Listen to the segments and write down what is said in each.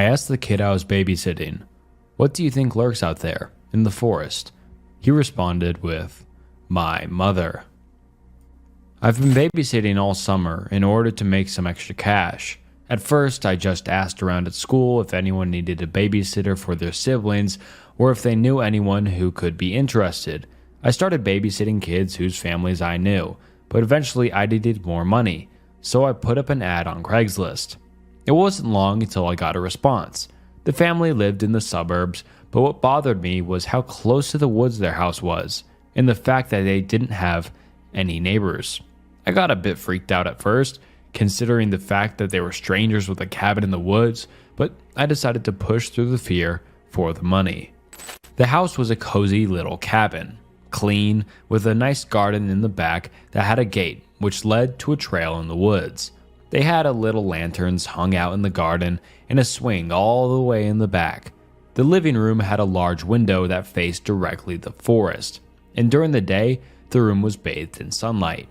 asked the kid I was babysitting, "What do you think lurks out there, in the forest?" He responded with, "My mother." I've been babysitting all summer in order to make some extra cash. At first, I just asked around at school if anyone needed a babysitter for their siblings or if they knew anyone who could be interested. I started babysitting kids whose families I knew, but eventually I needed more money, so I put up an ad on Craigslist. It wasn't long until I got a response. The family lived in the suburbs, but what bothered me was how close to the woods their house was, and the fact that they didn't have any neighbors. I got a bit freaked out at first, considering the fact that they were strangers with a cabin in the woods, but I decided to push through the fear for the money. The house was a cozy little cabin, clean, with a nice garden in the back that had a gate which led to a trail in the woods. They had a little lanterns hung out in the garden and a swing all the way in the back. The living room had a large window that faced directly the forest, and during the day, the room was bathed in sunlight.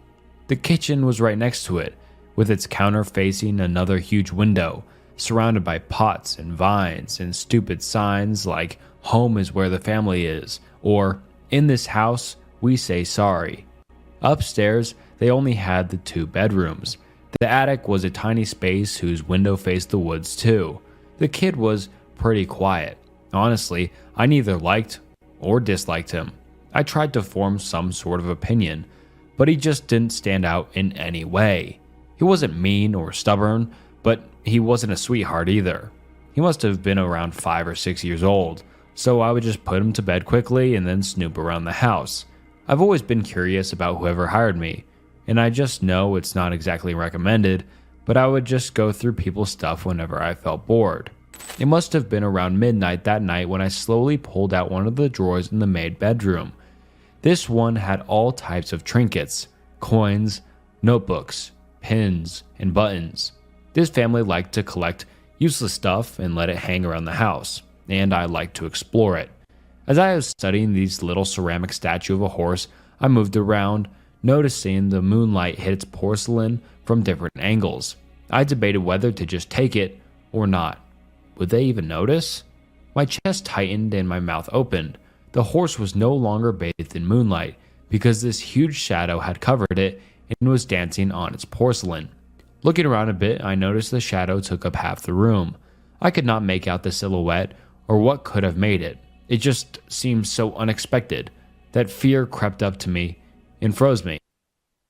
The kitchen was right next to it, with its counter facing another huge window, surrounded by pots and vines and stupid signs like "Home is where the family is," or "In this house, we say sorry." Upstairs, they only had the 2 bedrooms. The attic was a tiny space whose window faced the woods too. The kid was pretty quiet. Honestly, I neither liked or disliked him. I tried to form some sort of opinion, but he just didn't stand out in any way. He wasn't mean or stubborn, but he wasn't a sweetheart either. He must have been around 5 or 6 years old, so I would just put him to bed quickly and then snoop around the house. I've always been curious about whoever hired me, and I just know it's not exactly recommended, but I would just go through people's stuff whenever I felt bored. It must have been around midnight that night when I slowly pulled out one of the drawers in the maid bedroom. This one had all types of trinkets, coins, notebooks, pins, and buttons. This family liked to collect useless stuff and let it hang around the house, and I liked to explore it. As I was studying this little ceramic statue of a horse, I moved around, noticing the moonlight hit its porcelain from different angles. I debated whether to just take it or not. Would they even notice? My chest tightened and my mouth opened. The horse was no longer bathed in moonlight because this huge shadow had covered it and was dancing on its porcelain. Looking around a bit, I noticed the shadow took up half the room. I could not make out the silhouette or what could have made it. It just seemed so unexpected that fear crept up to me and froze me.